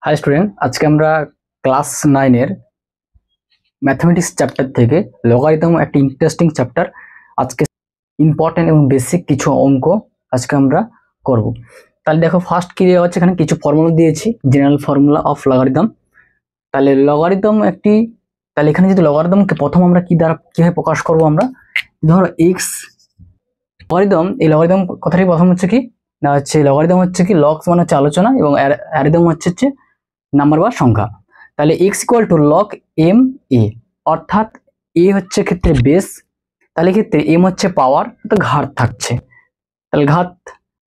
High student, আজকে আমরা class 9 এর ম্যাথমেটিক্স চ্যাপ্টার থেকে লগারিদম একটা ইন্টারেস্টিং চ্যাপ্টার। আজকে ইম্পর্টেন্ট এবং বেসিক কিছু অঙ্ক আজকে আমরা করব। তাহলে দেখো, ফার্স্ট কি দেওয়া হচ্ছে, এখানে কিছু ফর্মুলা দিয়েছি, জেনারেল ফর্মুলা অফ লগারিদম। তাহলে লগারিদম একটি, তাহলে এখানে যদি লগারিদমকে প্রথম আমরা কি দ্বারা কিভাবে প্রকাশ করব, আমরা ধরো এক্স লগারিদম। এই লগারিদম কথাটি প্রথম হচ্ছে কি না, হচ্ছে লগারিদম হচ্ছে কি, লগস মানে হচ্ছে আলোচনা এবং অ্যারিদম হচ্ছে নাম্বার বা সংখ্যা। তাহলে x equal to log M A, অর্থাৎ এ হচ্ছে ক্ষেত্রে বেস, তাহলে ক্ষেত্রে এম হচ্ছে পাওয়ার, তো ঘাত থাকছে। তাহলে ঘাত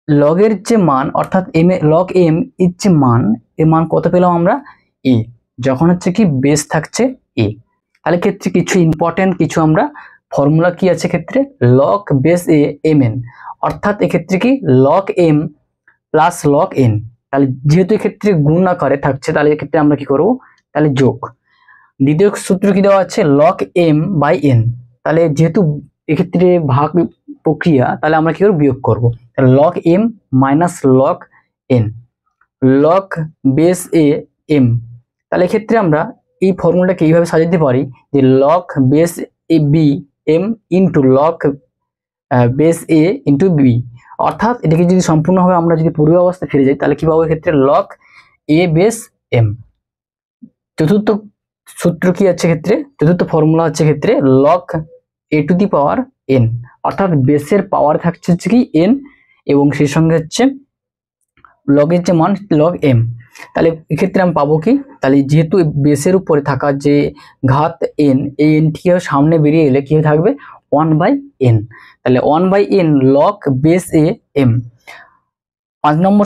লগের যে মান, অর্থাৎ এম এ লগ এম এর যে মান, এর মান কত পেলাম আমরা, এ, যখন হচ্ছে কি বেস থাকছে এ। তাহলে ক্ষেত্রে কিছু ইম্পর্টেন্ট কিছু আমরা ফর্মুলা কি আছে ক্ষেত্রে, log base A M N, অর্থাৎ এক্ষেত্রে কি log M plus log N. তাহলে যেহেতু এক্ষেত্রে গুণ আকারে থাকছে, তাহলে এক্ষেত্রে আমরা কি করব, তাহলে যোগ। দ্বিতীয় সূত্র কি দেওয়া আছে, লগ এম বাই এন। তাহলে যেহেতু এক্ষেত্রে ভাগ প্রক্রিয়া, তাহলে আমরা কি করব, বিয়োগ করব। তাহলে log M minus log N, log base A M. তাহলে এক্ষেত্রে আমরা এই ফর্মুলাটাকে এইভাবে সাজাতে পারি যে log base A B M into log base A into B. অর্থাৎ এটাকে যদি সম্পূর্ণভাবে আমরা যদি পূর্ব অবস্থায় ফিরে যাই, তাহলে কি পাবো, ক্ষেত্রে লগ এ বেস এম। চতুর্থ সূত্র কি আছে ক্ষেত্রে, চতুর্থ ফর্মুলা হচ্ছে ক্ষেত্রে log A two the power N, অর্থাৎ বেসের পাওয়ার থাকছে হচ্ছে কি এন, এবং সেই সঙ্গে হচ্ছে লগের যে মান লগ এম। তাহলে এক্ষেত্রে আমি পাবো কি, তাহলে যেহেতু বেসের উপরে থাকা যে ঘাত এন, এই এনটিকে সামনে বেরিয়ে এলে কি থাকবে, 1/n। তাহলে 1/n log base A M. 5 নম্বর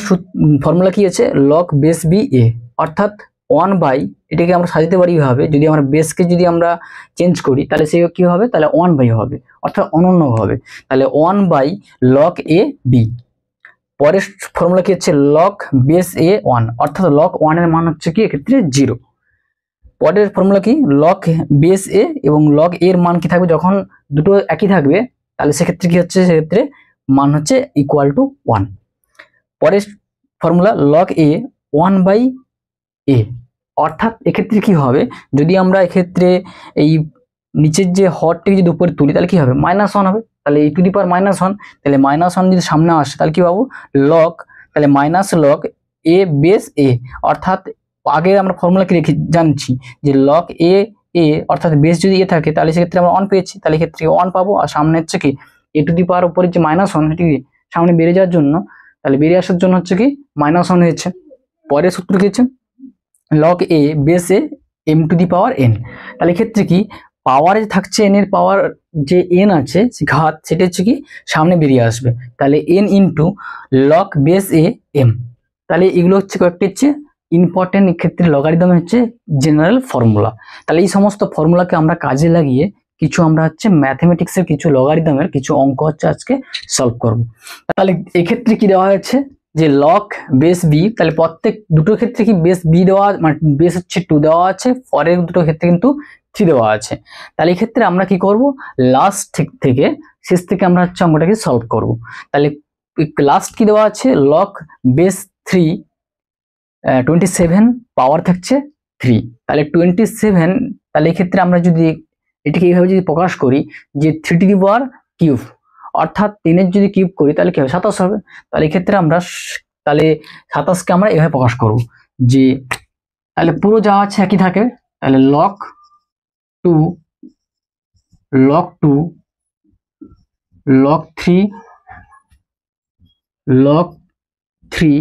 ফর্মুলা কি আছে, লগ বেস বি এ, অর্থাৎ 1 বাই, এটাকে আমরা সাজাতে পারি এইভাবে, যদি আমরা বেসকে যদি আমরা চেঞ্জ করি, তাহলে সে কি হবে, তাহলে 1/, হবে, অর্থাৎ অনন্য হবে। তাহলে 1 বাই লগ এ বি। পরের ফর্মুলা কি হচ্ছে, লগ বেস এ 1, অর্থাৎ লগ 1 এর মান হচ্ছে কি এক্ষেত্রে 0। পরের ফর্মুলা কি, লগ বেস এ এবং লগ এর মান কি থাকবে, যখন দুটো একই থাকবে, তাহলে সেক্ষেত্রে কি হচ্ছে, সেক্ষেত্রে মান হচ্ছে ইকুয়াল টু 1। পরের ফর্মুলা লগ এ 1/a, অর্থাৎ এক্ষেত্রে কি হবে, যদি আমরা এক্ষেত্রে এই নিচের যে হরটিকে যদি উপরে তুলি, তাহলে কি হবে, -1 হবে। তাহলে e টু দি পাওয়ার -1, তাহলে -1 যদি সামনে আসে, তাহলে কি পাবো, লগ, তাহলে মাইনাস লগ এ বেস এ, অর্থাৎ আগে আমরা ফর্মুলা কি রেখে জানছি যে লগ এ এ, অর্থাৎ বেস যদি এ থাকে, তাহলে সেক্ষেত্রে আমরা 1 পেয়েছি, তাহলে এক্ষেত্রে 1 পাবো। আর সামনে হচ্ছে কি এ টু দি পাওয়ার উপরে যে -1, সেটি সামনে বেড়ে যাওয়ার জন্য, তাহলে বেরিয়ে আসার জন্য হচ্ছে কি -1 হয়েছে। পরের সূত্র কি হচ্ছে, log A base A M to the power N. তাহলে এক্ষেত্রে কি পাওয়ারে থাকছে এন এর পাওয়ার, যে এন আছে ঘাত, সেটা হচ্ছে কি সামনে বেরিয়ে আসবে। তাহলে N into log base A M. তাহলে এগুলো হচ্ছে কয়েকটি হচ্ছে ইম্পর্টেন্ট ক্ষেত্রে লগারিদম হচ্ছে জেনারেল ফর্মুলা। তাহলে এই সমস্ত ফর্মুলাকে আমরা কাজে লাগিয়ে কিছু আমরা হচ্ছে ম্যাথমেটিক্সের কিছু লগারিদমের কিছু অঙ্ক হচ্ছে আজকে সলভ করব। তাহলে এক্ষেত্রে কি দেওয়া হয়েছে, যে লগ বেস বি, তাহলে প্রত্যেক দুটো ক্ষেত্রে কি বেস বি দেওয়া, মানে বেস হচ্ছে 2 দেওয়া আছে, পরের দুটো ক্ষেত্রে কিন্তু 3 দেওয়া আছে। তাহলে এই ক্ষেত্রে আমরা কি করব, লাস্ট থেকে শেষ থেকে আমরা হচ্ছে অঙ্কটাকে সলভ করব। তাহলে লাস্ট কি দেওয়া আছে, লগ বেস 3 27, পাওয়ার থাকছে 3। তাহলে 27, তাহলে এই ক্ষেত্রে আমরা যদি এটাকে এইভাবে যদি প্রকাশ করি যে 3 টু দি পাওয়ার কিউব, অর্থাৎ 3 এর যদি কিউব করি, তাহলে কি হবে, 27 হবে। তাহলে এই ক্ষেত্রে আমরা তাহলে 27কে আমরা এভাবে প্রকাশ করব যে, তাহলে পুরো যা আছে একই থাকে, তাহলে log 2 log 3 log 3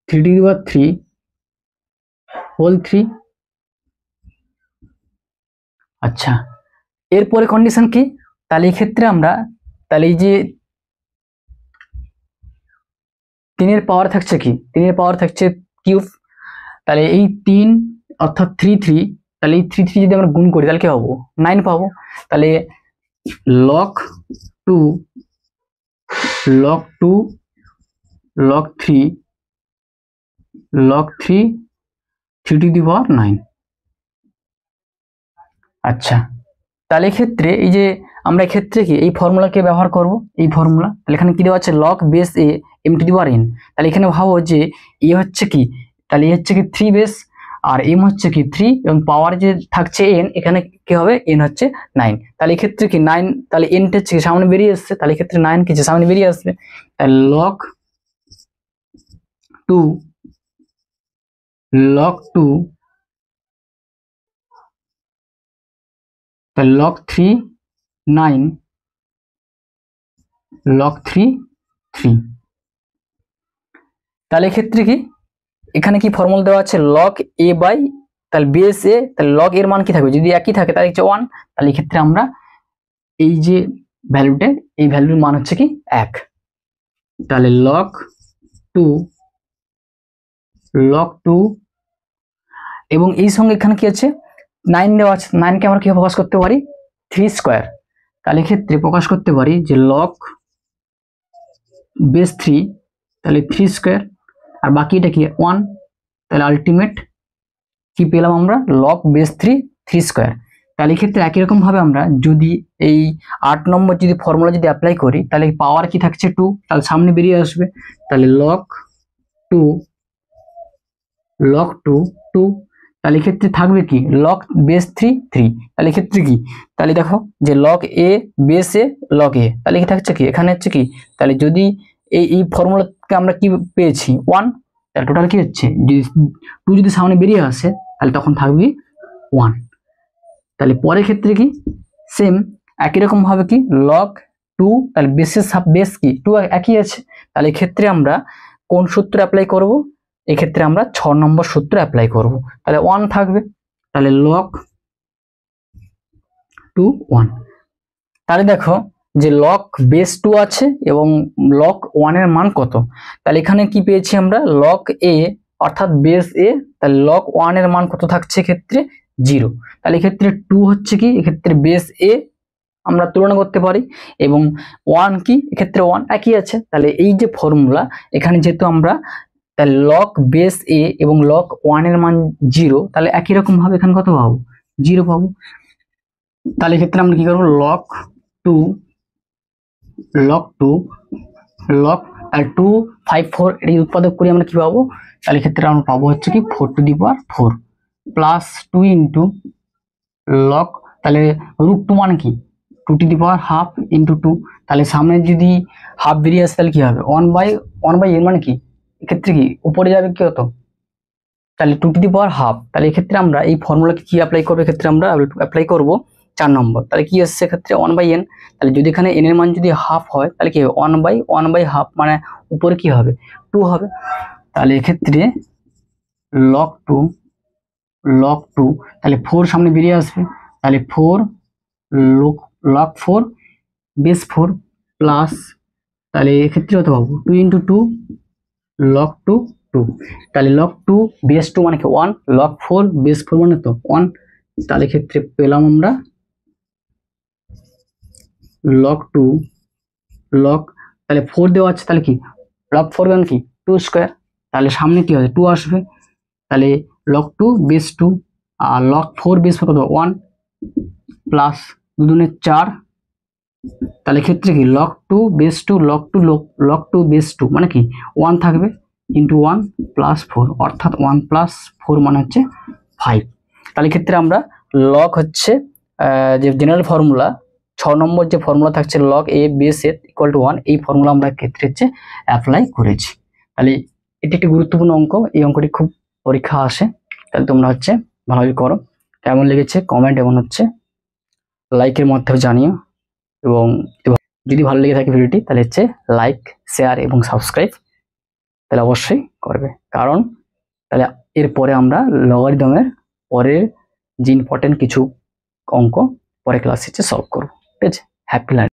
3 to the power 3 whole 3। আচ্ছা, এরপরে কন্ডিশন কি, তাহলে এই ক্ষেত্রে আমরা, তাহলে এই যে 3 এর পাওয়ার থাকছে কি, 3 এর পাওয়ার থাকছে কিউব, তাহলে এই 3 অর্থাৎ 3 তাহলে এই 3 যদি আমরা গুণ করি, তাহলে কি পাবো, 9 পাবো। তাহলে লগ 2 লগ 3 3 টু দি পাওয়ার 9। আচ্ছা, তাহলে এক্ষেত্রে এই যে আমরা এক্ষেত্রে কি এই ফর্মুলাকে ব্যবহার করব, এই ফর্মুলা। তাহলে এখানে কি দেওয়া আছে, log base A M to the power N. তাহলে এখানে ভাবো যে এ হচ্ছে কি তাহলে এ হচ্ছে কি 3 বেস, আর এম হচ্ছে কি 3, এবং পাওয়ার যে থাকছে n, এখানে কি হবে n হচ্ছে 9। তাহলে এক্ষেত্রে কি 9, তাহলে n হচ্ছে কি সামনে বেরিয়ে আসছে, তাহলে এক্ষেত্রে 9 কি সামনে বেরিয়ে আসবে। তাহলে log 2 তাহলে log 3 9 log 3 3। তাহলে এক্ষেত্রে কি এখানে কি ফর্মুলা দেওয়া আছে log a বাই, তাহলে বেস a, তাহলে log এর মান কি থাকবে, যদি একই থাকে তাহলে হচ্ছে 1। তাহলে এক্ষেত্রে আমরা এই যে ভ্যালুটা, এই ভ্যালুর মান হচ্ছে কি 1। তাহলে log 2 এবং এই সঙ্গে এখানে কি আছে 9 দেওয়া আছে, 9 কে আমরা কিভাবে প্রকাশ করতে পারি 3 স্কয়ার। তাহলে ক্ষেত্রে প্রকাশ করতে পারি যে log বেস 3, তাহলে 3 স্কয়ার, আর বাকি এটা কি 1। তাহলে আলটিমেট কি পেলাম আমরা log বেস 3 স্কয়ার। তাহলে ক্ষেত্রে একই রকম ভাবে আমরা যদি এই 8 নম্বর যদি ফর্মুলা যদি অ্যাপ্লাই করি, তাহলে পাওয়ার কি থাকছে 2, তাহলে সামনে বেরিয়ে আসবে। তাহলে log 2 2, তাহলে ক্ষেত্রে থাকবে কি log বেস 3। তাহলে ক্ষেত্রে কি, তাহলে দেখো যে log a base a log a, তাহলে কি থাকছে কি এখানে হচ্ছে কি, তাহলে যদি এই ফর্মুলাকে আমরা কি পেয়েছি 1, তাহলে টোটাল কি হচ্ছে, যদি 2 যদি সামনে বেরিয়ে আসে তাহলে তখন থাকবে 1। তাহলে পরের ক্ষেত্রে কি সেম একই রকম ভাবে কি log 2, তাহলে বেসের বেস কি 2 একই আছে। তাহলে ক্ষেত্রে আমরা কোন সূত্র অ্যাপ্লাই করব, এক্ষেত্রে আমরা 6 নম্বর সূত্র অ্যাপ্লাই করব। তাহলে 1 থাকবে, তাহলে log 2 1। তাহলে দেখো যে log বেস 2 আছে এবং log 1 এর মান কত, তাহলে এখানে কি পেয়েছি আমরা log a অর্থাৎ বেস a, তাহলে log 1 এর মান কত থাকছে ক্ষেত্রে 0। তাহলে এক্ষেত্রে 2 হচ্ছে কি এক্ষেত্রে বেস a আমরা তুলনা করতে পারি, এবং 1 কি এক্ষেত্রে 1 একই আছে। তাহলে এই যে ফর্মুলা এখানে যেহেতু আমরা তাহলে log বেস a এবং log 1 এর মান 0, তাহলে একই রকম ভাবে এখানে কত পাবো 0 পাবো। তাহলে ক্ষেত্রে আমরা কি করব log 2 আর 2 5 4 এর উৎপাদক করি আমরা কি পাবো, তাহলে ক্ষেত্রে আমরা পাবো হচ্ছে কি 4 two the power 4 plus 2 into log, তাহলে √2 মানে কি 2 two the power half into 2। তাহলে সামনে যদি হাফ বেরিয়ে আসে তাহলে কি হবে 1 বাই n, মানে কি এক্ষেত্রে কি উপরে যাবে কি হতো, তাহলে 2 টু দি পাওয়ার হাফ। তাহলে এক্ষেত্রে আমরা এই ফর্মুলাকে কি অ্যাপ্লাই করব, এক্ষেত্রে আমরা অ্যাপ্লাই করব 4 নম্বর। তাহলে কি আসছে এক্ষেত্রে 1/n, তাহলে যদি এখানে n এর মান যদি হাফ হয় তাহলে কি হবে 1/1/2, মানে উপরে কি হবে 2 হবে। তাহলে এক্ষেত্রে log 2 তাহলে 4 সামনে বেরিয়ে আসবে, তাহলে 4 log 4 বেস 4 প্লাস, তাহলে এক্ষেত্রে কত পাবো 2 ইনটু 2 log 2 তাহলে log 2 বেস 2 মানে কি 1, log 4 বেস 4 মানে তো 1। তাহলে ক্ষেত্রে পেলাম আমরা log 2 তাহলে 4 দেওয়া আছে, তাহলে কি log 4 মানে কি 2 স্কয়ার, তাহলে সামনে কি হবে 2 আসবে। তাহলে log 2 বেস 2 আর log 4 বেস কত 1 প্লাস 2 দুগুণে 4, তাহলে ক্ষেত্রে কি log 2 বেস 2 log 2 বেস 2 মানে কি 1 থাকবে ইনটু 1 প্লাস 4, অর্থাৎ 1 প্লাস 4 মানে হচ্ছে 5। তাহলে ক্ষেত্রে আমরা log হচ্ছে যে জেনারেল ফর্মুলা 6 নম্বর যে ফর্মুলা থাকছে log a base a equal to 1, এই ফর্মুলা আমরা ক্ষেত্রে হচ্ছে অ্যাপ্লাই করেছি। তাহলে এটি একটি গুরুত্বপূর্ণ অঙ্ক, এই অঙ্কটি খুব পরীক্ষা আসে, তাহলে তোমরা হচ্ছে ভালোভাবে করো। কেমন লেগেছে কমেন্ট এবং হচ্ছে লাইকের মাধ্যমে জানিও, এবং যদি ভালো লেগে থাকে ভিডিওটি তাহলে হচ্ছে লাইক শেয়ার এবং সাবস্ক্রাইব তাহলে অবশ্যই করবে, কারণ তাহলে এরপরে আমরা লগারিদমের পরের যে ইম্পর্টেন্ট কিছু অঙ্ক পরে ক্লাসে সলভ করবো। ঠিক আছে, হ্যাপি লার্নিং।